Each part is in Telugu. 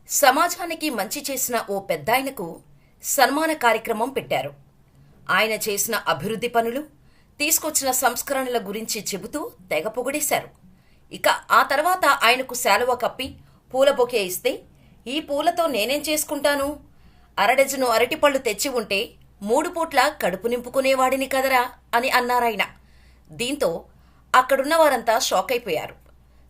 సమాజానికి మంచి చేసిన ఓ పెద్దాయనకు సన్మాన కార్యక్రమం పెట్టారు. ఆయన చేసిన అభివృద్ధి పనులు, తీసుకొచ్చిన సంస్కరణల గురించి చెబుతూ తెగ పొగిడేశారు. ఇక ఆ తర్వాత ఆయనకు శాలువ కప్పి పూల బొకే ఇస్తే, ఈ పూలతో నేనేం చేసుకుంటాను, అరడజను అరటిపళ్ళు తెచ్చి ఉంటే 3 పూట్ల కడుపు నింపుకునేవాడిని కదరా అని అన్నారాయన. దీంతో అక్కడున్న వారంతా షాక్ అయిపోయారు.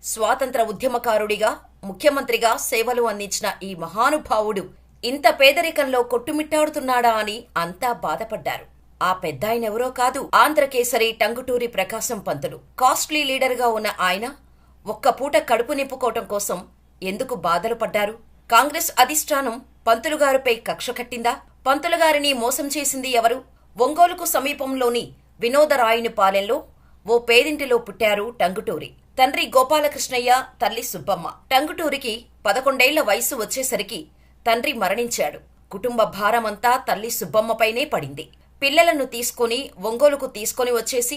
స్వాతంత్ర ఉద్యమకారుడిగా, ముఖ్యమంత్రిగా సేవలు అందించిన ఈ మహానుభావుడు ఇంత పేదరికంలో కొట్టుమిట్టాడుతున్నాడా అని అంతా బాధపడ్డారు. ఆ పెద్దాయనెవరో కాదు, ఆంధ్రకేసరి టంగుటూరి ప్రకాశం పంతులు. కాస్ట్లీ లీడర్గా ఉన్న ఆయన ఒక్క పూట కడుపు నింపుకోవటం కోసం ఎందుకు బాధలు పడ్డారు? కాంగ్రెస్ అధిష్టానం పంతులుగారిపై కక్ష కట్టిందా? పంతులుగారిని మోసం చేసింది ఎవరు? ఒంగోలుకు సమీపంలోని వినోదరాయునిపాలెంలో ఓ పేదింటిలో పుట్టారు టంగుటూరి. తండ్రి గోపాలకృష్ణయ్య, తల్లి సుబ్బమ్మ. టంగుటూరికి 11 వయసు వచ్చేసరికి తండ్రి మరణించాడు. కుటుంబ భారమంతా తల్లి సుబ్బమ్మపైనే పడింది. పిల్లలను తీసుకుని ఒంగోలుకు తీసుకొని వచ్చేసి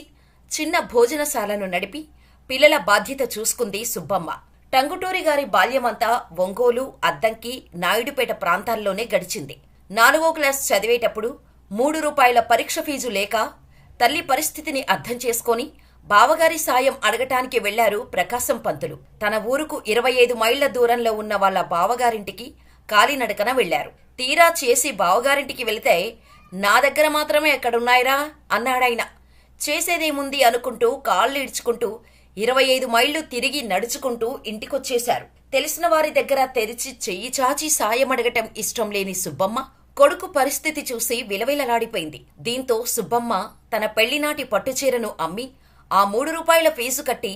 చిన్న భోజనశాలను నడిపి పిల్లల బాధ్యత చూసుకుంది సుబ్బమ్మ. టంగుటూరి గారి బాల్యమంతా ఒంగోలు, అద్దంకి, నాయుడుపేట ప్రాంతాల్లోనే గడిచింది. 4వ క్లాస్ చదివేటప్పుడు 3 రూపాయల పరీక్ష ఫీజు లేక తల్లి పరిస్థితిని అర్థం చేసుకొని బావగారి సాయం అడగటానికి వెళ్లారు ప్రకాశం పంతులు. తన ఊరుకు 25 మైళ్ల దూరంలో ఉన్న వాళ్ల బావగారింటికి కాలినడకన వెళ్లారు. తీరా చేసి బావగారింటికి వెళితే, నా దగ్గర మాత్రమే ఎక్కడున్నాయిరా అన్నాడాయన. చేసేదేముంది అనుకుంటూ కాళ్ళు ఇడ్చుకుంటూ 25 మైళ్లు తిరిగి నడుచుకుంటూ ఇంటికొచ్చేశారు. తెలిసిన వారి దగ్గర తెరిచి చెయ్యి చాచి సాయం అడగటం ఇష్టం లేని సుబ్బమ్మ కొడుకు పరిస్థితి చూసి విలవిలలాడిపోయింది. దీంతో సుబ్బమ్మ తన పెళ్లినాటి పట్టుచీరను అమ్మి ఆ 3 రూపాయల ఫీజు కట్టి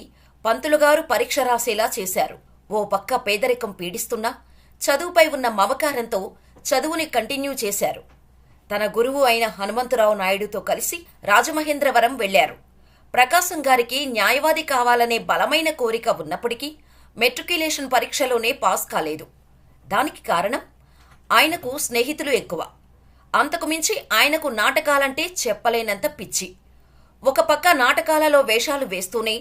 పంతులుగారు పరీక్ష రాసేలా చేశారు. ఓ పక్క పేదరికం పీడిస్తున్నా చదువుపై ఉన్న మమకారంతో చదువుని కంటిన్యూ చేశారు. తన గురువు అయిన హనుమంతరావు నాయుడుతో కలిసి రాజమహేంద్రవరం వెళ్లారు. ప్రకాశం గారికి న్యాయవాది కావాలనే బలమైన కోరిక ఉన్నప్పటికీ మెట్రిక్యులేషన్ పరీక్షలోనే పాస్ కాలేదు. దానికి కారణం ఆయనకు స్నేహితులు ఎక్కువ. అంతకుమించి ఆయనకు నాటకాలంటే చెప్పలేనంత పిచ్చి. ఒక పక్క నాటకాలలో వేషాలు వేస్తూనే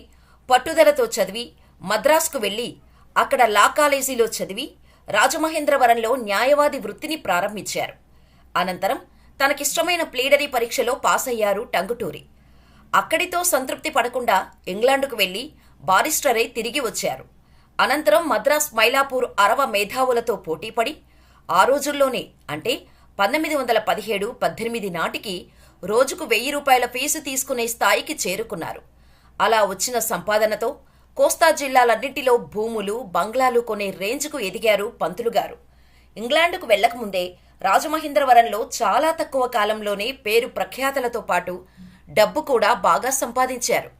పట్టుదలతో చదివి మద్రాసుకు వెళ్లి అక్కడ లా కాలేజీలో చదివి రాజమహేంద్రవరంలో న్యాయవాది వృత్తిని ప్రారంభించారు. అనంతరం తనకిష్టమైన ప్లీడరీ పరీక్షలో పాస్ అయ్యారు టంగుటూరి. అక్కడితో సంతృప్తి పడకుండా ఇంగ్లాండుకు వెళ్లి బారిస్టరై తిరిగి వచ్చారు. అనంతరం మద్రాస్, మైలాపూర్ అరవ మేధావులతో పోటీపడి ఆ రోజుల్లోనే అంటే 1917-18 నాటికి రోజుకు 1000 రూపాయల ఫీజు తీసుకునే స్థాయికి చేరుకున్నారు. అలా వచ్చిన సంపాదనతో కోస్తా జిల్లాలన్నింటిలో భూములు, బంగ్లాలు కొనే రేంజ్కు ఎదిగారు పంతులుగారు. ఇంగ్లాండుకు వెళ్లకముందే రాజమహేంద్రవరంలో చాలా తక్కువ కాలంలోనే పేరు ప్రఖ్యాతలతో పాటు డబ్బు కూడా బాగా సంపాదించారు.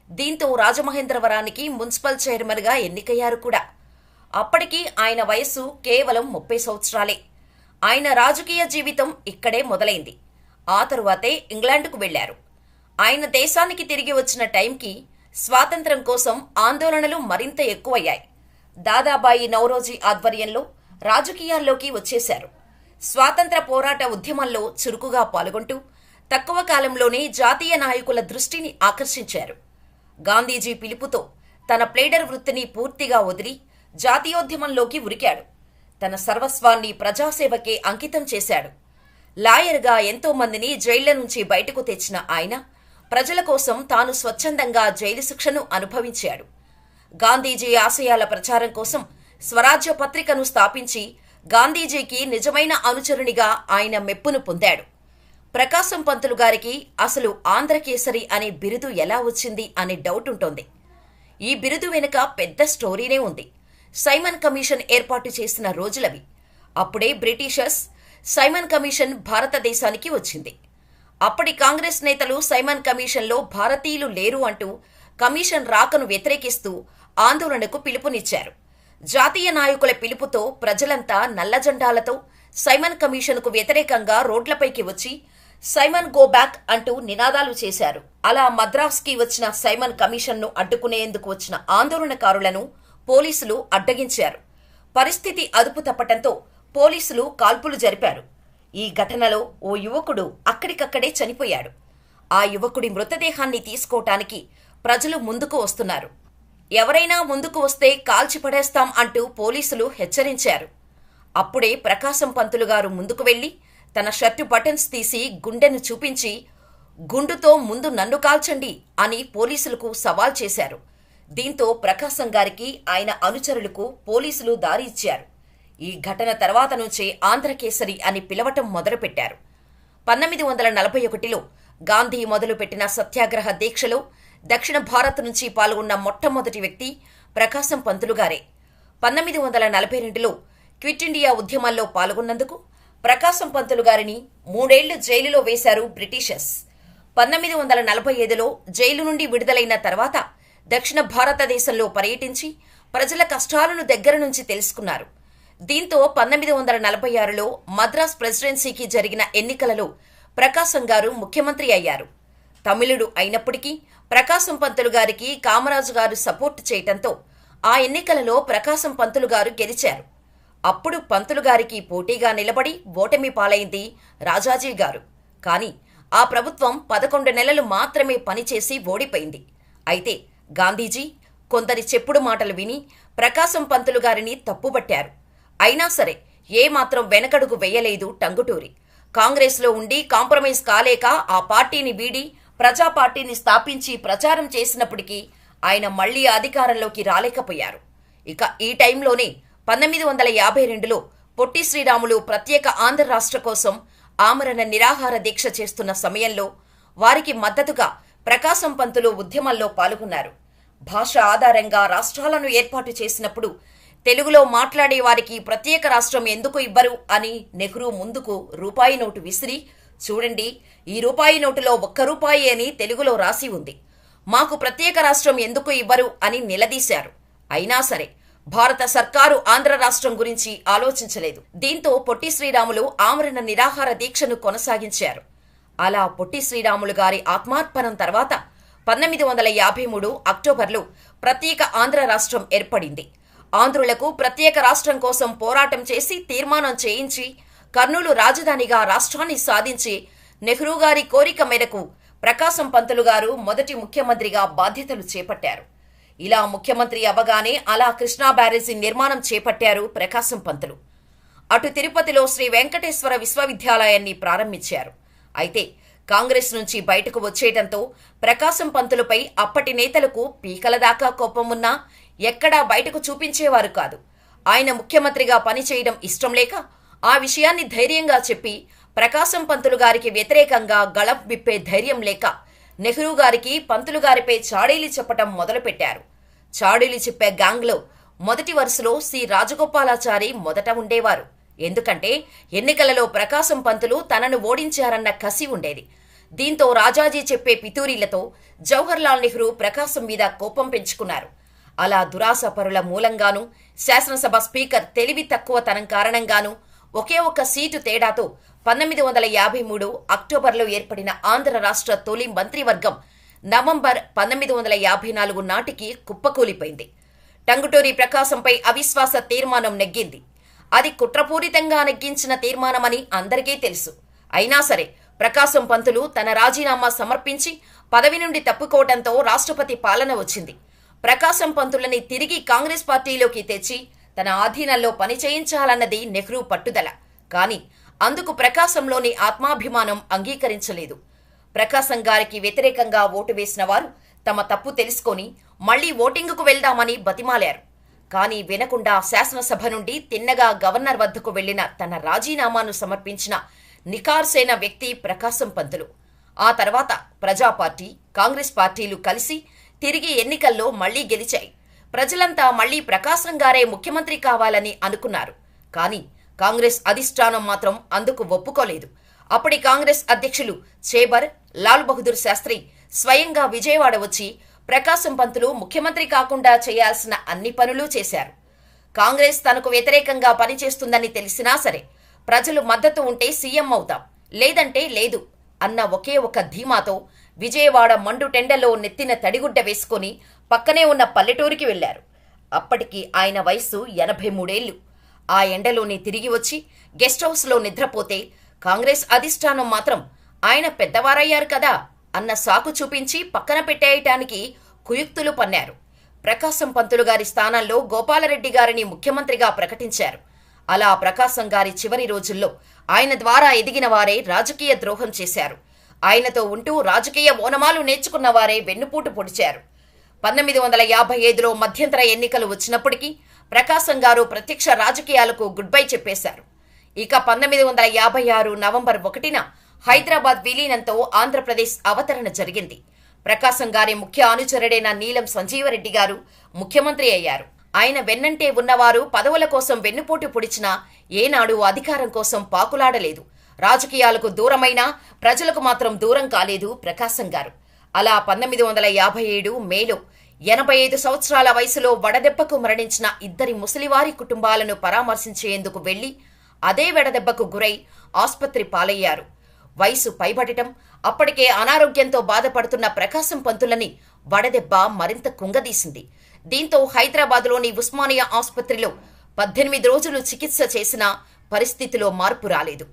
దీంతో రాజమహేంద్రవరానికి మున్సిపల్ చైర్మన్గా ఎన్నికయ్యారు కూడా. అప్పటికి ఆయన వయస్సు కేవలం 30 సంవత్సరాలే. ఆయన రాజకీయ జీవితం ఇక్కడే మొదలైంది. ఆ తరువాతే ఇంగ్లాండుకు వెళ్లారు. ఆయన దేశానికి తిరిగి వచ్చిన టైంకి స్వాతంత్ర్యం కోసం ఆందోళనలు మరింత ఎక్కువయ్యాయి. దాదాబాయి నౌరోజీ ఆధ్వర్యంలో రాజకీయాల్లోకి వచ్చేశారు. స్వాతంత్ర పోరాట ఉద్యమంలో చురుకుగా పాల్గొంటూ తక్కువ కాలంలోనే జాతీయ నాయకుల దృష్టిని ఆకర్షించారు. గాంధీజీ పిలుపుతో తన ప్లేడర్ వృత్తిని పూర్తిగా వదిలి జాతీయోద్యమంలోకి ఉరికాడు. తన సర్వస్వాన్ని ప్రజాసేవకే అంకితం చేశాడు. లాయర్గా ఎంతో మందిని జైళ్ల నుంచి బయటకు తెచ్చిన ఆయన ప్రజల కోసం తాను స్వచ్ఛందంగా జైలు శిక్షను అనుభవించాడు. గాంధీజీ ఆశయాల ప్రచారం కోసం స్వరాజ్య పత్రికను స్థాపించి గాంధీజీకి నిజమైన అనుచరునిగా ఆయన మెప్పును పొందాడు. ప్రకాశం పంతులు గారికి అసలు ఆంధ్రకేసరి అనే బిరుదు ఎలా వచ్చింది అనే డౌట్ ఉంటుంది. ఈ బిరుదు వెనుక పెద్ద స్టోరీనే ఉంది. సైమన్ కమిషన్ ఏర్పాటు చేసిన రోజులవి. అప్పుడే బ్రిటిషర్స్ సైమన్ కమిషన్ భారతదేశానికి వచ్చింది. అప్పటి కాంగ్రెస్ నేతలు సైమన్ కమిషన్లో భారతీయులు లేరు అంటూ కమిషన్ రాకను వ్యతిరేకిస్తూ ఆందోళనకు పిలుపునిచ్చారు. జాతీయ నాయకుల పిలుపుతో ప్రజలంతా నల్లజెండాలతో సైమన్ కమిషన్కు వ్యతిరేకంగా రోడ్లపైకి వచ్చి సైమన్ గో బ్యాక్ అంటూ నినాదాలు చేశారు. అలా మద్రాస్కి వచ్చిన సైమన్ కమిషన్ను అడ్డుకునేందుకు వచ్చిన ఆందోళనకారులను పోలీసులు అడ్డగించారు. పరిస్థితి అదుపు తప్పటంతో పోలీసులు కాల్పులు జరిపారు. ఈ ఘటనలో ఓ యువకుడు అక్కడికక్కడే చనిపోయాడు. ఆ యువకుడి మృతదేహాన్ని తీసుకోవటానికి ప్రజలు ముందుకు వస్తున్నారు. ఎవరైనా ముందుకు వస్తే కాల్చిపడేస్తాం అంటూ పోలీసులు హెచ్చరించారు. అప్పుడే ప్రకాశం పంతులు గారు ముందుకు వెళ్లి తన షర్టు బటన్స్ తీసి గుండెను చూపించి గుండుతో ముందు నన్ను కాల్చండి అని పోలీసులకు సవాల్ చేశారు. దీంతో ప్రకాశం గారికి ఆయన అనుచరులకు పోలీసులు దారి ఇచ్చారు. ఈ ఘటన తర్వాత నుంచే ఆంధ్రకేసరి అని పిలవటం మొదలుపెట్టారు. 1941లో గాంధీ మొదలుపెట్టిన సత్యాగ్రహ దీక్షలో దక్షిణ భారత్ నుంచి పాల్గొన్న మొట్టమొదటి వ్యక్తి ప్రకాశం పంతులు గారే. 1942లో క్విట్ ఇండియా ఉద్యమాల్లో పాల్గొన్నందుకు ప్రకాశం పంతులు గారిని 3 ఏళ్లు జైలులో వేశారు బ్రిటిషర్స్. 1945లో జైలు నుండి విడుదలైన తర్వాత దక్షిణ భారతదేశంలో పర్యటించి ప్రజల కష్టాలను దగ్గర నుంచి తెలుసుకున్నారు. దీంతో 1946లో మద్రాస్ ప్రెసిడెన్సీకి జరిగిన ఎన్నికలలో ప్రకాశం గారు ముఖ్యమంత్రి అయ్యారు. తమిళుడు అయినప్పటికీ ప్రకాశం పంతులు గారికి కామరాజు గారు సపోర్ట్ చేయటంతో ఆ ఎన్నికలలో ప్రకాశం పంతులు గారు గెలిచారు. అప్పుడు పంతులు గారికి పోటీగా నిలబడి ఓటమి పాలైంది రాజాజీ గారు. కానీ ఆ ప్రభుత్వం 11 నెలలు మాత్రమే పనిచేసి ఓడిపోయింది. అయితే గాంధీజీ కొందరి చెప్పుడు మాటలు విని ప్రకాశం పంతులు గారిని తప్పుబట్టారు. అయినా సరే ఏమాత్రం వెనకడుగు వేయలేదు టంగుటూరి. కాంగ్రెస్లో ఉండి కాంప్రమైజ్ కాలేక ఆ పార్టీని వీడి ప్రజా పార్టీని స్థాపించి ప్రచారం చేసినప్పటికీ ఆయన మళ్లీ అధికారంలోకి రాలేకపోయారు. ఇక ఈ టైంలోనే 1952లో పొట్టి శ్రీరాములు ప్రత్యేక ఆంధ్ర రాష్ట్ర కోసం ఆమరణ నిరాహార దీక్ష చేస్తున్న సమయంలో వారికి మద్దతుగా ప్రకాశం పంతులు ఉద్యమంలో పాల్గొన్నారు. భాష ఆధారంగా రాష్ట్రాలను ఏర్పాటు చేసినప్పుడు తెలుగులో మాట్లాడే వారికి ప్రత్యేక రాష్ట్రం ఎందుకు ఇవ్వరు అని నెహ్రూ ముందుకు రూపాయి నోటు విసిరి, చూడండి ఈ రూపాయి నోటులో 1 రూపాయి అని తెలుగులో రాసి ఉంది, మాకు ప్రత్యేక రాష్ట్రం ఎందుకు ఇవ్వరు అని నిలదీశారు. అయినా సరే భారత సర్కారు ఆంధ్ర రాష్ట్రం గురించి ఆలోచించలేదు. దీంతో పొట్టి శ్రీరాములు ఆమరణ నిరాహార దీక్షను కొనసాగించారు. అలా పొట్టి శ్రీరాములు గారి ఆత్మార్పణం తర్వాత 1953 అక్టోబర్లో ప్రత్యేక ఆంధ్ర రాష్ట్రం ఏర్పడింది. ఆంధ్రులకు ప్రత్యేక రాష్ట్రం కోసం పోరాటం చేసి తీర్మానం చేయించి కర్నూలు రాజధానిగా రాష్ట్రాన్ని సాధించి నెహ్రూ గారి కోరిక మేరకు ప్రకాశం పంతులు గారు మొదటి ముఖ్యమంత్రిగా బాధ్యతలు చేపట్టారు. ఇలా ముఖ్యమంత్రి అవ్వగానే అలా కృష్ణా బ్యారేజీ నిర్మాణం చేపట్టారు ప్రకాశం పంతులు. అటు తిరుపతిలో శ్రీ వెంకటేశ్వర విశ్వవిద్యాలయాన్ని ప్రారంభించారు. అయితే కాంగ్రెస్ నుంచి బయటకు వచ్చేయడంతో ప్రకాశం పంతులపై అప్పటి నేతలకు పీకల దాకా కోపమున్నా ఎక్కడా బయటకు చూపించేవారు కాదు. ఆయన ముఖ్యమంత్రిగా పనిచేయడం ఇష్టం లేక ఆ విషయాన్ని ధైర్యంగా చెప్పి ప్రకాశం పంతులు గారికి వ్యతిరేకంగా గళం విప్పే ధైర్యం లేక నెహ్రూ గారికి పంతులు గారిపై చాడీలు చెప్పటం మొదలుపెట్టారు. చాడీలు చెప్పే గ్యాంగ్లో మొదటి వరుసలో సి రాజగోపాలాచారి మొదట ఉండేవారు. ఎందుకంటే ఎన్నికలలో ప్రకాశం పంతులు తనను ఓడించారన్న కసి ఉండేది. దీంతో రాజాజీ చెప్పే పితూరీలతో జవహర్లాల్ నెహ్రూ ప్రకాశం మీద కోపం పెంచుకున్నారు. అలా దురాశపరుల మూలంగానూ శాసనసభ స్పీకర్ తెలివి తక్కువతనం కారణంగానూ ఒకే ఒక్క సీటు తేడాతో 1953 అక్టోబర్లో ఏర్పడిన ఆంధ్ర రాష్ట్ర తొలి మంత్రివర్గం నవంబర్ 1954 నాటికి కుప్పకూలిపోయింది. టంగుటూరి ప్రకాశంపై అవిశ్వాస తీర్మానం నెగ్గింది. అది కుట్రపూరితంగా నెగ్గించిన తీర్మానమని అందరికీ తెలుసు. అయినా సరే ప్రకాశం పంతులు తన రాజీనామా సమర్పించి పదవి నుండి తప్పుకోవడంతో రాష్ట్రపతి పాలన వచ్చింది. ప్రకాశం పంతులని తిరిగి కాంగ్రెస్ పార్టీలోకి తెచ్చి తన ఆధీనంలో పనిచేయించాలన్నది నెహ్రూ పట్టుదల. కానీ అందుకు ప్రకాశంలోని ఆత్మాభిమానం అంగీకరించలేదు. ప్రకాశం గారికి వ్యతిరేకంగా ఓటు వేసిన వారు తమ తప్పు తెలుసుకొని మళ్లీ ఓటింగుకు వెళ్దామని బతిమాలారు. కానీ వినకుండా శాసనసభ నుండి తిన్నగా గవర్నర్ వద్దకు వెళ్లిన తన రాజీనామాను సమర్పించిన నిఖార్సైన వ్యక్తి ప్రకాశం పంతులు. ఆ తర్వాత ప్రజా పార్టీ, కాంగ్రెస్ పార్టీలు కలిసి తిరిగి ఎన్నికల్లో మళ్లీ గెలిచాయి. ప్రజలంతా మళ్లీ ప్రకాశం గారే ముఖ్యమంత్రి కావాలని అనుకున్నారు. కానీ కాంగ్రెస్ అధిష్టానం మాత్రం అందుకు ఒప్పుకోలేదు. అప్పటి కాంగ్రెస్ అధ్యక్షులు చేబర్, లాల్ బహదూర్ శాస్త్రి స్వయంగా విజయవాడ వచ్చి ప్రకాశం పంతులు ముఖ్యమంత్రి కాకుండా చేయాల్సిన అన్ని పనులు చేశారు. కాంగ్రెస్ తనకు వ్యతిరేకంగా పనిచేస్తుందని తెలిసినా సరే ప్రజలు మద్దతు ఉంటే సీఎం అవుతాం, లేదంటే లేదు అన్న ఒకే ఒక ధీమాతో విజయవాడ మండు టెండలో నెత్తిన తడిగుడ్డ వేసుకుని పక్కనే ఉన్న పల్లెటూరికి వెళ్లారు. అప్పటికి ఆయన వయస్సు 83 ఏళ్లు. ఆ ఎండలోనే తిరిగి వచ్చి గెస్ట్ హౌస్లో నిద్రపోతే కాంగ్రెస్ అధిష్టానం మాత్రం ఆయన పెద్దవారయ్యారు కదా అన్న సాకు చూపించి పక్కన పెట్టేయటానికి కుయుక్తులు పన్నారు. ప్రకాశం పంతులు గారి స్థానంలో గోపాలరెడ్డి గారిని ముఖ్యమంత్రిగా ప్రకటించారు. అలా ప్రకాశం గారి చివరి రోజుల్లో ఆయన ద్వారా ఎదిగిన వారే రాజకీయ ద్రోహం చేశారు. ఆయనతో ఉంటూ రాజకీయ ఓనమాలు నేర్చుకున్న వారే వెన్నుపూటు పొడిచారు. 1955లో మధ్యంతర ఎన్నికలు వచ్చినప్పటికీ ప్రకాశం గారు ప్రత్యక్ష రాజకీయాలకు గుడ్ బై చెప్పేశారు. ఇక 1956 నవంబర్ 1న హైదరాబాద్ విలీనంతో ఆంధ్రప్రదేశ్ అవతరణ జరిగింది. ప్రకాశం గారి ముఖ్య అనుచరుడైన నీలం సంజీవరెడ్డి గారు ముఖ్యమంత్రి అయ్యారు. ఆయన వెన్నంటే ఉన్నవారు పదవుల కోసం వెన్నుపోటు పొడిచినా ఏనాడు అధికారం కోసం పాకులాడలేదు. రాజకీయాలకు దూరమైనా ప్రజలకు మాత్రం దూరం కాలేదు ప్రకాశం గారు. అలా 1957 మేలో 85 సంవత్సరాల వయసులో వడదెబ్బకు మరణించిన ఇద్దరి ముసలివారి కుటుంబాలను పరామర్శించేందుకు వెళ్లి అదే వడదెబ్బకు గురై ఆస్పత్రి పాలయ్యారు. వయసు పైబడటం, అప్పటికే అనారోగ్యంతో బాధపడుతున్న ప్రకాశం పంతులని వడదెబ్బ మరింత కుంగదీసింది. దీంతో హైదరాబాద్లోని ఉస్మానియా ఆస్పత్రిలో 18 రోజులు చికిత్స చేసినా పరిస్థితిలో మార్పు రాలేదు.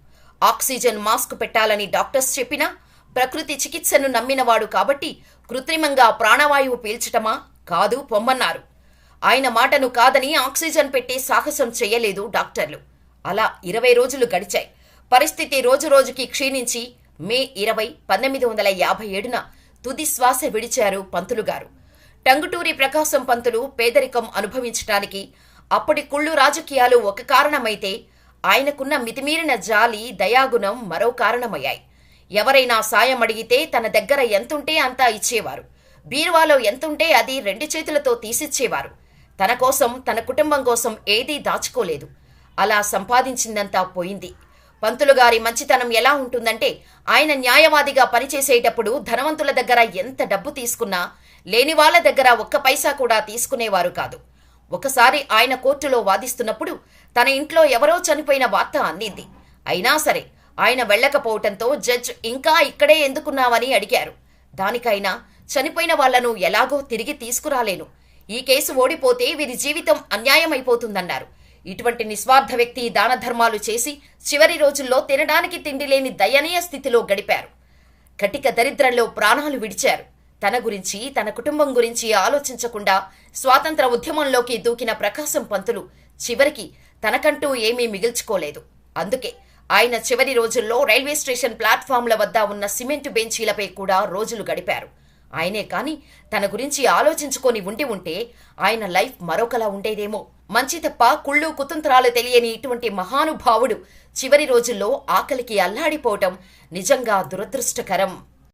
ఆక్సిజన్ మాస్క్ పెట్టాలని డాక్టర్స్ చెప్పినా ప్రకృతి చికిత్సను నమ్మినవాడు కాబట్టి కృత్రిమంగా ప్రాణవాయువు పీల్చటమా కాదు పొమ్మన్నారు. ఆయన మాటను కాదని ఆక్సిజన్ పెట్టే సాహసం చెయ్యలేదు డాక్టర్లు. అలా 20 రోజులు గడిచాయి. పరిస్థితి రోజురోజుకి క్షీణించి మే 20, 1957న తుది శ్వాస విడిచారు పంతులుగారు. టంగుటూరి ప్రకాశం పంతులు పేదరికం అనుభవించటానికి అప్పటి కుళ్ళు రాజకీయాలు ఒక కారణమైతే ఆయనకున్న మితిమీరిన జాలి, దయాగుణం మరో కారణమయ్యాయి. ఎవరైనా సాయం అడిగితే తన దగ్గర ఎంతుంటే అంతా ఇచ్చేవారు. బీరువాలో ఎంతుంటే అది 2 చేతులతో తీసిచ్చేవారు. తన కోసం, తన కుటుంబం కోసం ఏదీ దాచుకోలేదు. అలా సంపాదించిందంతా పోయింది. పంతులుగారి మంచితనం ఎలా ఉంటుందంటే ఆయన న్యాయవాదిగా పనిచేసేటప్పుడు ధనవంతుల దగ్గర ఎంత డబ్బు తీసుకున్నా లేని వాళ్ళ దగ్గర ఒక్క పైసా కూడా తీసుకునేవారు కాదు. ఒకసారి ఆయన కోర్టులో వాదిస్తున్నప్పుడు తన ఇంట్లో ఎవరో చనిపోయిన వార్త అందింది. అయినా సరే ఆయన వెళ్లకపోవటంతో జడ్జ్ ఇంకా ఇక్కడే ఎందుకున్నావని అడిగారు. దానికైనా చనిపోయిన వాళ్లను ఎలాగో తిరిగి తీసుకురాలేను, ఈ కేసు ఓడిపోతే వీరి జీవితం అన్యాయమైపోతుందన్నారు. ఇటువంటి నిస్వార్థ వ్యక్తి దాన ధర్మాలు చేసి చివరి రోజుల్లో తినడానికి తిండి లేని దయనీయ స్థితిలో గడిపారు. కటిక దరిద్రంలో ప్రాణాలు విడిచారు. తన గురించి, తన కుటుంబం గురించి ఆలోచించకుండా స్వాతంత్ర ఉద్యమంలోకి దూకిన ప్రకాశం పంతులు చివరికి తనకంటూ ఏమీ మిగిల్చుకోలేదు. అందుకే ఆయన చివరి రోజుల్లో రైల్వే స్టేషన్ ప్లాట్ఫామ్ల వద్ద ఉన్న సిమెంటు బెంచీలపై కూడా రోజులు గడిపారు. ఆయనే కాని తన గురించి ఆలోచించుకొని ఉంటే ఆయన లైఫ్ మరొకలా ఉండేదేమో. మంచి తప్ప కుళ్ళు కుతంత్రాలు తెలియని ఇటువంటి మహానుభావుడు చివరి రోజుల్లో ఆకలికి అల్లాడిపోవటం నిజంగా దురదృష్టకరం.